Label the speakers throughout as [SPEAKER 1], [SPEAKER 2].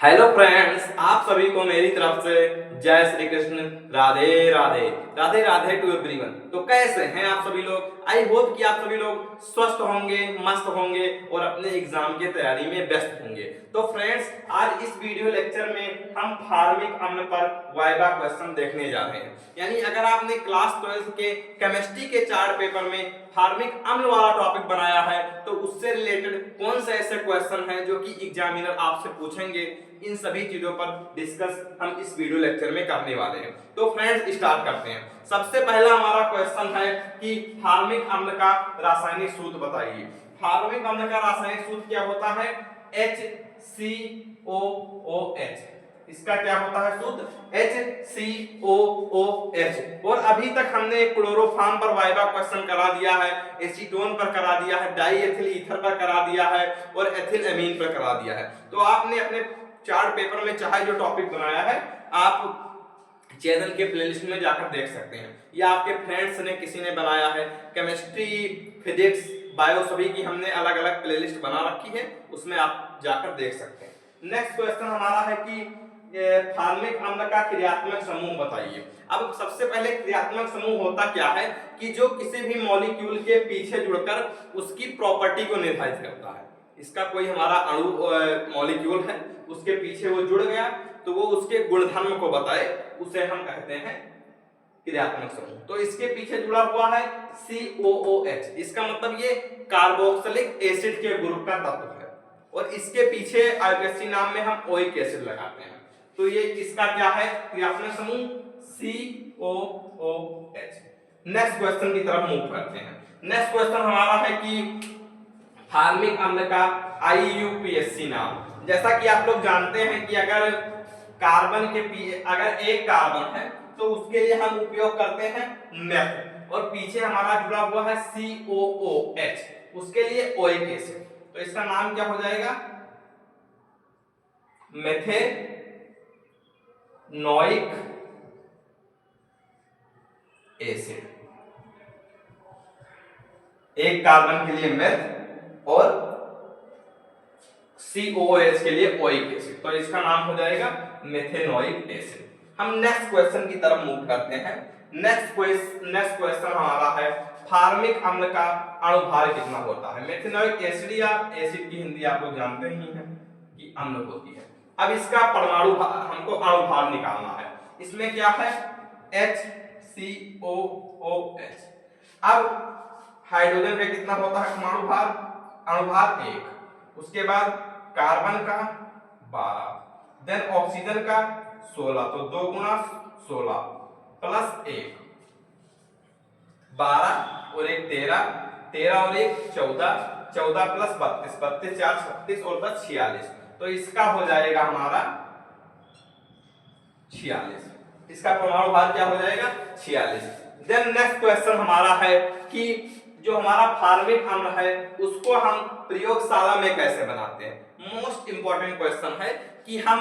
[SPEAKER 1] Hello friends, आप सभी को मेरी तरफ से जय श्री कृष्ण। राधे राधे। Radhe Radhe to everyone. तो कैसे हैं आप सभी लोग? आई होप कि आप सभी लोग स्वस्थ होंगे, मस्त होंगे और अपने एग्जाम की तैयारी में व्यस्त होंगे। तो फ्रेंड्स, आज इस वीडियो लेक्चर में हम फार्मिक अम्ल पर वाइवा क्वेश्चन देखने जा रहे हैं। यानी अगर आपने क्लास 12 के केमिस्ट्री के 4 पेपर में फार्मिक अम्ल वाला टॉपिक बनाया है तो उससे रिलेटेड कौन से ऐसे क्वेश्चन हैं जो कि एग्जामिनर आपसे पूछेंगे, इन सभी चीजों पर डिस्कस हम इस वीडियो लेक्चर में करने वाले हैं। तो फ्रेंड्स, स्टार्ट करते हैं। सबसे पहला हमारा क्वेश्चन है कि फार्मिक अम्ल का रासायनिक सूत्र बताइए। फार्मिक अम्ल का रासायनिक सूत्र क्या होता है? HCOOH। इसका क्या होता है सूत्र? HCOOH। और अभी तक हमने क्लोरोफॉर्म पर वाइवा क्वेश्चन करा दिया है, एसीटोन पर करा दिया है, डाईएथिल ईथर पर करा दिया है और एथिल एमीन पर करा दिया है। तो आपने अपने 4 पेपर में चाहे जो टॉपिक बनाया है आप चैनल के प्लेलिस्ट में जाकर देख सकते हैं, या आपके फ्रेंड्स ने किसी ने बनाया है। केमिस्ट्री, फिजिक्स, बायो सभी की हमने अलग अलग प्लेलिस्ट बना रखी है, उसमें आप जाकर देख सकते हैं। नेक्स्ट क्वेश्चन हमारा है कि फार्मिक अम्ल का क्रियात्मक समूह बताइए। अब सबसे पहले क्रियात्मक समूह होता क्या है कि जो किसी भी मॉलिक्यूल के पीछे जुड़कर उसकी प्रॉपर्टी को निर्धारित करता है। इसका कोई हमारा अणु मॉलिक्यूल है, उसके पीछे वो जुड़ गया तो वो उसके गुणधर्म को बताए, उसे हम कहते हैं क्रियात्मक समूह। तो इसके पीछे जुड़ा हुआ है COOH। इसका मतलब ये कार्बोक्सिलिक एसिड के ग्रुप का तत्व है और इसके पीछे आयोडेक्सी नाम में हम ओइक एसिड लगाते हैं। तो ये इसका क्या है? क्रियात्मक समूह COOH। नेक्स्ट क्वेश्चन की तरफ मूव करते हैं। नेक्स्ट क्वेश्चन हमारा है कि फार्मिक अम्ल का IUPAC नाम। जैसा कि आप लोग जानते हैं कि अगर कार्बन के अगर एक कार्बन है तो उसके लिए हम उपयोग करते हैं मेथ, और पीछे हमारा जुड़ा हुआ है COOH, उसके लिए ओइक एसिड। तो इसका नाम क्या हो जाएगा? Methanoic acid. एक कार्बन के लिए मेथ और COOH के लिए ओइक एसिड, तो इसका नाम हो जाएगा मेथेनोइक एसिड। हम नेक्स्ट क्वेश्चन की तरफ मूव करते हैं। नेक्स्ट क्वेश्चन हमारा है फार्मिक अम्ल का अणुभार कितना होता है? मेथेनोइक एसिड या एसिड की हिंदी आप लोग जानते ही हैं कि अम्ल होती है। अब इसका परमाणु हमको अणुभार निकालना है। इसमें क्या है? HCOOH। अब हाइड्रोजन का कितना होता है परमाणु भार? अणुभार 1। उसके बाद कार्बन का 12, देन ऑक्सीजन का 16, तो 2 गुना 16 प्लस 1 12 और 1 13, 13 और 1 14, 14 प्लस 32, 32 4 36 और 10 46। तो इसका हो जाएगा हमारा 46। इसका परमाणु भार क्या हो जाएगा? 46। देन नेक्स्ट क्वेश्चन हमारा है कि जो हमारा फार्मिक अम्ल है उसको हम प्रयोगशाला में कैसे बनाते हैं। मोस्ट इंपॉर्टेंट क्वेश्चन है कि हम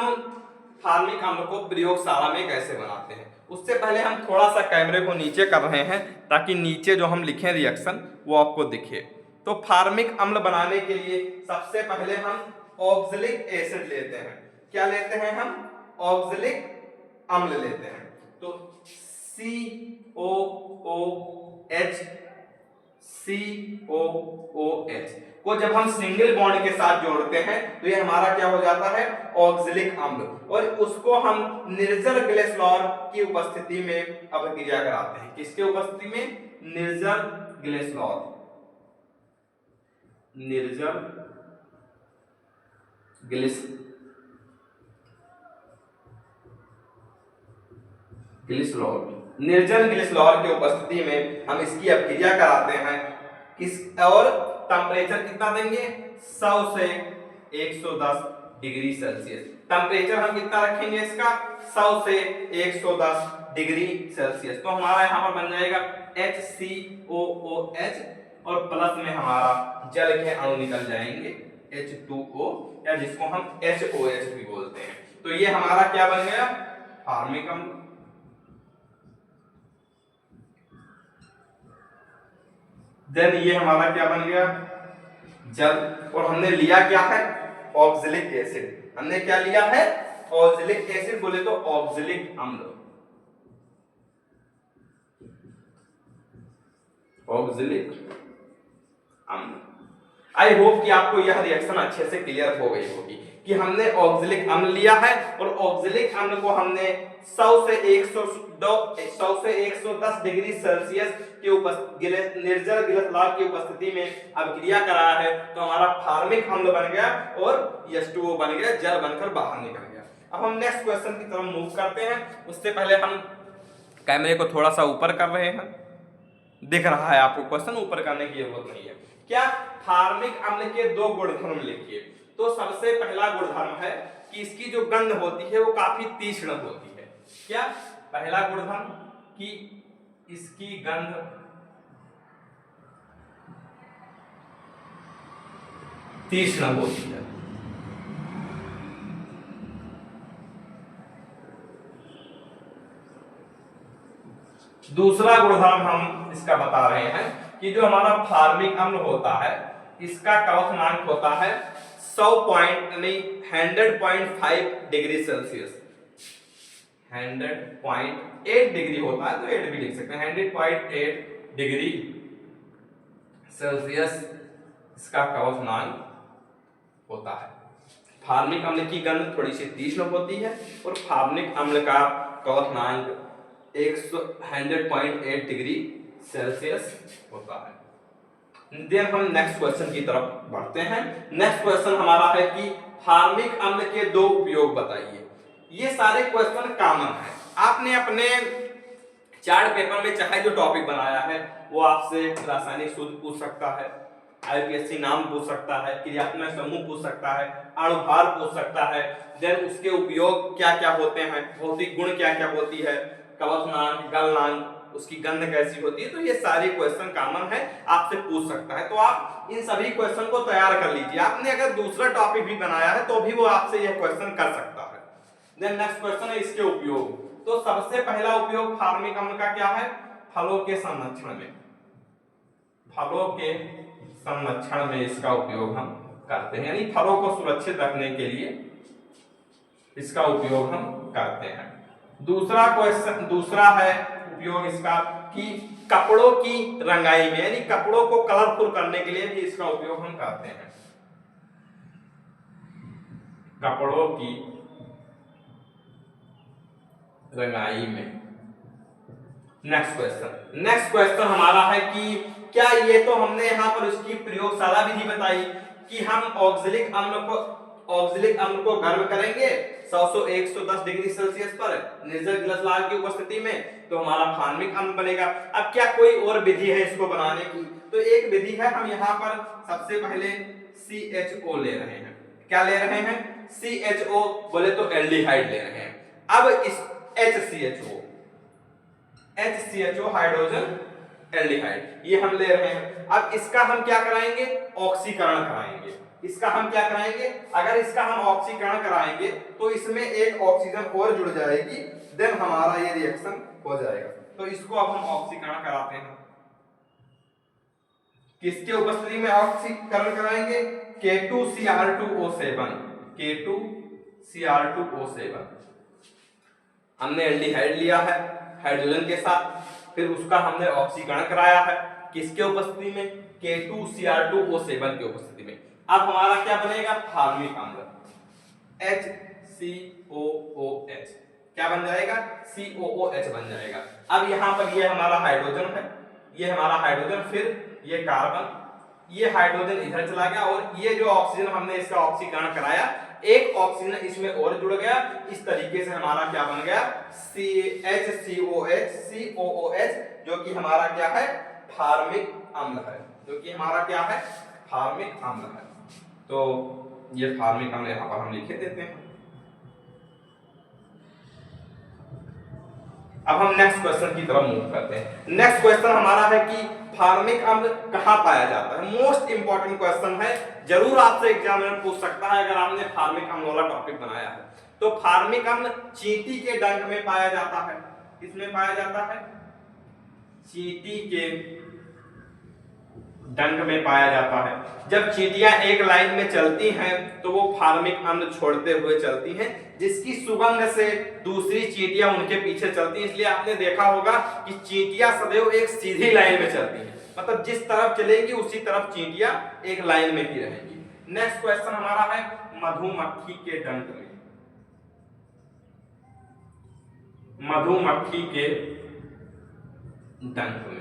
[SPEAKER 1] फार्मिक अम्ल को प्रयोगशाला में कैसे बनाते हैं। उससे पहले हम थोड़ा सा कैमरे को नीचे कर रहे हैं ताकि नीचे जो हम लिखे रिएक्शन वो आपको दिखे। तो फार्मिक अम्ल बनाने के लिए सबसे पहले हम ऑक्सैलिक एसिड लेते हैं। क्या लेते हैं हम? ऑक्सैलिक अम्ल लेते हैं। तो COOH को जब हम सिंगल बॉन्ड के साथ जोड़ते हैं तो ये हमारा क्या हो जाता है? ऑक्सैलिक अम्ल। और उसको हम निर्जल ग्लिसरॉल की उपस्थिति में अभिक्रिया कराते हैं। किसके उपस्थिति में? निर्जल ग्लिसरॉल। निर्जल ग्लिसरॉल की उपस्थिति में हम इसकी अभिक्रिया कराते हैं। और टेम्परेचर कितना देंगे? 100 से 110 डिग्री सेल्सियस। टेम्परेचर हम कितना रखेंगे इसका? 100 से 110 डिग्री सेल्सियस। तो हमारा यहाँ पर बन जाएगा HCOOH और प्लस में हमारा जल के अणु निकल जाएंगे H2O, या जिसको हम HOH भी बोलते हैं। तो ये हमारा क्या बन गया? फार्मिक अम्ल। देन ये हमारा क्या बन गया? जल। और हमने लिया क्या है? Oxalic acid. हमने क्या लिया है? ऑक्जेलिक एसिड, बोले तो ऑक्जेलिक अम्ल, ऑक्जेलिक अम्ल। आई होप कि आपको यह रिएक्शन अच्छे से क्लियर हो गई होगी कि हमने ऑक्जेलिक अम्ल लिया है और ऑक्जेलिक अम्ल को हमने 100 से 110 डिग्री सेल्सियस के निर्जल गिलसलाल की उपस्थिति में अभिक्रिया कराया है, तो हमारा फार्मिक अम्ल बन गया और H2O बन गया, जल बनकर बाहर निकल गया। अब हम नेक्स्ट क्वेश्चन की तरफ मूव करते हैं। उससे पहले हम कैमरे को थोड़ा सा ऊपर कर रहे हैं, दिख रहा है आपको क्वेश्चन? ऊपर करने की जरूरत नहीं है। क्या? फार्मिक अम्ल के दो गुणधर्म लिखिए। तो सबसे पहला गुणधर्म है कि इसकी जो गंध होती है वो काफी तीक्ष्ण होती है। क्या? पहला गुणधर्म कि इसकी गंध तीक्ष्ण होती है। दूसरा गुणधर्म हम इसका बता रहे हैं कि जो हमारा फार्मिक अम्ल होता है इसका क्वथनांक होता है 100.5 डिग्री सेल्सियस, 100.8 डिग्री होता है, तो 8 भी लिख सकते हैं। 100.8 डिग्री सेल्सियस इसका क्वथनांक होता है। फार्मिक अम्ल की गंध थोड़ी सी तीक्ष्ण होती है और फार्मिक अम्ल का क्वथनांक 100.8 डिग्री सेल्सियस होता है। देन हम नेक्स्ट क्वेश्चन की तरफ बढ़ते हैं। नेक्स्ट क्वेश्चन हमारा है कि फार्मिक अम्ल के दो उपयोग बताइए। ये सारे क्वेश्चन कॉमन हैं। आपने अपने चार्ट पेपर में चाहे जो टॉपिक बनाया है वो आपसे रासायनिक सूत्र पूछ सकता है, आईपीएससी नाम पूछ सकता है, क्रियात्मक समूह पूछ सकता है, अणुभार पूछ सकता है, देन उसके उपयोग क्या क्या होते हैं, भौतिक गुण क्या क्या होती है, क्वथनांक, गलनांक, उसकी गंध कैसी होती है। तो ये सारे क्वेश्चन कॉमन है, आपसे पूछ सकता है। तो आप इन सभी क्वेश्चन को तैयार कर लीजिए। आपने अगर दूसरा टॉपिक भी बनाया है तो भी वो आपसे यह क्वेश्चन कर सकता है। देन नेक्स्ट क्वेश्चन है इसके उपयोग। तो सबसे पहला उपयोग फार्मिक अम्ल का क्या है? फलों के संरक्षण में, फलों के संरक्षण में इसका उपयोग हम करते हैं, यानी फलों को सुरक्षित रखने के लिए इसका उपयोग हम करते हैं। दूसरा क्वेश्चन, दूसरा है उपयोग इसका कि कपड़ों की रंगाई में, यानी कपड़ों को कलरफुल करने के लिए भी इसका उपयोग हम करते हैं, कपड़ों की रंगाई में। नेक्स्ट क्वेश्चन हमारा है कि क्या, ये तो हमने यहाँ पर उसकी प्रयोगशाला विधि बताई कि हम ऑक्जेलिक अम्ल को गर्म करेंगे 100 से 110 डिग्री सेल्सियस पर निर्जल गिलसलाल की उपस्थिति में, तो हमारा फार्मिक अम्ल बनेगा। अब क्या कोई और विधि है इसको बनाने की? तो एक विधि है, हम यहाँ पर सबसे पहले CHO ले रहे हैं। क्या ले रहे हैं? CHO, बोले तो एल्डिहाइड ले रहे हैं। अब इस HCHO हाइड्रोजन एल्डिहाइड, ये हम ले रहे हैं। अब इसका हम क्या कराएंगे? ऑक्सीकरण कराएंगे। इसका हम क्या कराएंगे? अगर इसका हम ऑक्सीकरण कराएंगे तो इसमें एक ऑक्सीजन और जुड़ जाएगी, देन हमारा ये रिएक्शन हो जाएगा। तो इसको अब हम ऑक्सीकरण कराते हैं। किसके उपस्थिति में ऑक्सीकरण कराएंगे? K2Cr2O7, K2Cr2O7। हमने एल्डिहाइड लिया है हाइड्रोजन के साथ, फिर उसका हमने ऑक्सीकरण कराया है किसके उपस्थिति में? K2Cr2O7 की उपस्थिति में। अब हमारा क्या बनेगा? फार्मिक अम्ल, HCOOH। क्या बन जाएगा? COOH बन जाएगा। अब यहाँ पर ये हमारा हाइड्रोजन है, ये हमारा हाइड्रोजन, फिर ये कार्बन, ये हाइड्रोजन इधर चला गया और ये जो ऑक्सीजन हमने इसका ऑक्सीकरण कराया, एक ऑक्सीजन इसमें और जुड़ गया। इस तरीके से हमारा क्या बन गया? CHCOOH, जो कि हमारा क्या है? फार्मिक अम्ल है, जो कि हमारा क्या है? फार्मिक अम्ल है। तो ये फार्मिक अम्ल यहाँ पर हम लिखे देते हैं। अब हम नेक्स्ट क्वेश्चन की तरफ मूव करते हैं। नेक्स्ट क्वेश्चन हमारा है कि फार्मिक अम्ल कहाँ पाया जाता है? मोस्ट इंपॉर्टेंट क्वेश्चन है, जरूर आपसे एग्जामिनर पूछ सकता है अगर आपने फार्मिक अम्ल वाला टॉपिक बनाया है। तो फार्मिक अम्ल चींटी के डंक में पाया जाता है। किसमें पाया जाता है? चींटी के डंक में पाया जाता है। जब चींटियां एक लाइन में चलती हैं तो वो फार्मिक अम्ल छोड़ते हुए चलती हैं, जिसकी सुगंध से दूसरी चींटियां उनके पीछे चलती हैं। इसलिए आपने देखा होगा कि चींटियां सदैव एक सीधी लाइन में चलती हैं, मतलब जिस तरफ चलेगी उसी तरफ चींटियां एक लाइन में ही रहेंगी। नेक्स्ट क्वेश्चन हमारा है मधुमक्खी के डंक में। मधुमक्खी के डंक में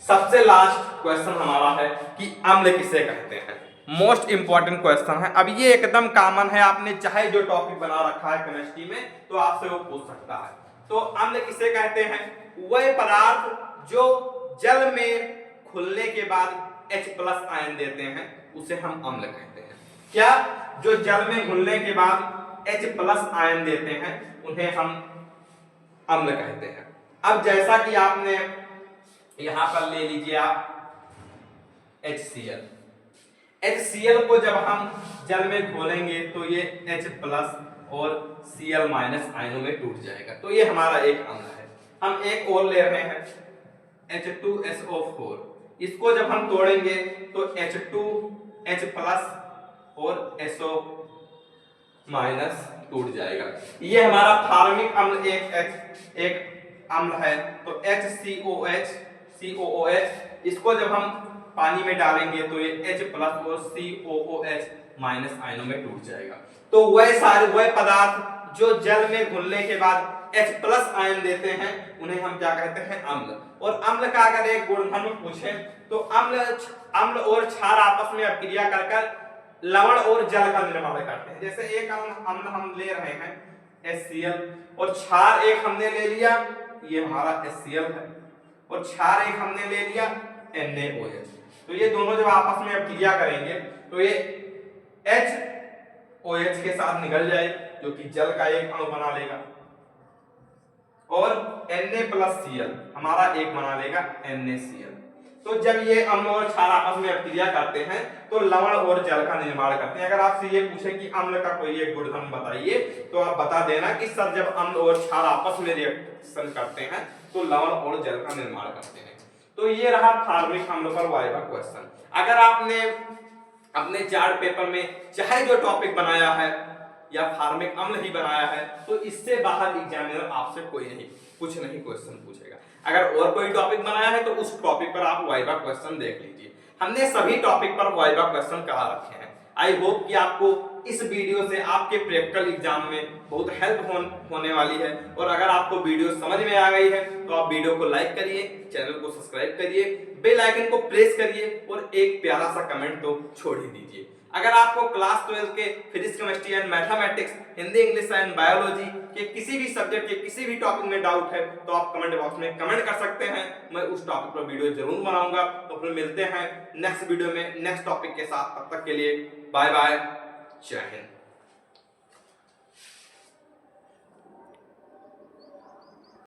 [SPEAKER 1] सबसे लास्ट क्वेश्चन हमारा है कि अम्ल किसे कहते हैं। मोस्ट इंपॉर्टेंट क्वेश्चन है। अब ये एकदम कॉमन है, आपने चाहे जो टॉपिक बना रखा है केमिस्ट्री में तो आपसे वो पूछ सकता है। तो अम्ल किसे कहते हैं? वह पदार्थ जो जल में घुलने के बाद H+ आयन देते हैं उसे हम अम्ल कहते हैं। क्या? जो जल में घुलने के बाद H+ आयन देते हैं उन्हें हम अम्ल कहते हैं। अब जैसा कि आपने यहां पर ले लीजिए आप HCl। HCl को जब हम जल में घोलेंगे तो ये H+ और Cl- आयनों में टूट जाएगा, तो ये हमारा एक अम्ल है। हम एक और ले रहे हैं H2SO4। इसको जब हम तोड़ेंगे तो H2H+ और SO- टूट जाएगा। ये हमारा फार्मिक अम्ल एक अम्ल है। तो HCOOH, इसको जब हम पानी में डालेंगे तो ये H+ और COOH- आयनों में टूट जाएगा। तो वह पदार्थ जो जल में घुलने के बाद H+ आयन देते हैं उन्हें हम क्या कहते हैं? अम्ल। और अम्ल का अगर एक गुणधर्म पूछे तो अम्ल और क्षार आपस में अभिक्रिया कर लवण और जल का निर्माण करते हैं। जैसे एक अम्ल हम ले रहे हैं HCl और क्षार एक हमने ले लिया, ये हमारा HCl है, और क्षार एक हमने ले लिया NaOH। तो ये दोनों जब आपस में अभिक्रिया करेंगे तो ये HOH के साथ निकल जाएगा जो कि जल का एक अणु बना लेगा, और Na+Cl हमारा एक बना लेगा NaCl। तो जब ये अम्ल और क्षार आपस में अभिक्रिया करते हैं तो लवण और जल का निर्माण करते हैं। अगर आपसे ये पूछे कि अम्ल का कोई एक गुणधर्म बताइए तो आप बता देना कि सर जब अम्ल और क्षार आपस में रिएक्शन करते हैं तो लवण और जल का निर्माण करते हैं। तो ये रहा फार्मिक अम्ल पर वाइवा क्वेश्चन। अगर आपने अपने चार्ट पेपर में चाहे जो टॉपिक बनाया है या फार्मिक अम्ल ही बनाया है तो इससे बाहर एग्जामिनर आपसे कोई कुछ नहीं क्वेश्चन पूछेगा। अगर और कोई टॉपिक बनाया है तो उस टॉपिक पर आप वाइवा क्वेश्चन देख लीजिए। हमने सभी टॉपिक पर वाइवा क्वेश्चन करा रखे हैं। आई होप कि आपको इस वीडियो से आपके प्रैक्टिकल एग्जाम में बहुत हेल्प होने वाली है। और अगर आपको वीडियो समझ में आ गई है तो आप वीडियो को लाइक करिए, चैनल को सब्सक्राइब करिए, बेल आइकन को प्रेस करिए और एक प्यारा सा कमेंट तो छोड़ ही दीजिए। अगर आपको क्लास 12 के physics, chemistry and mathematics, Hindi, English and biology के किसी भी सब्जेक्ट के किसी भी टॉपिक में डाउट है तो आप कमेंट बॉक्स में कमेंट कर सकते हैं। मैं उस टॉपिक पर वीडियो जरूर बनाऊंगा। तो फिर मिलते हैं नेक्स्ट वीडियो में नेक्स्ट टॉपिक के साथ। तब तक के लिए बाय बाय, जय हिंद।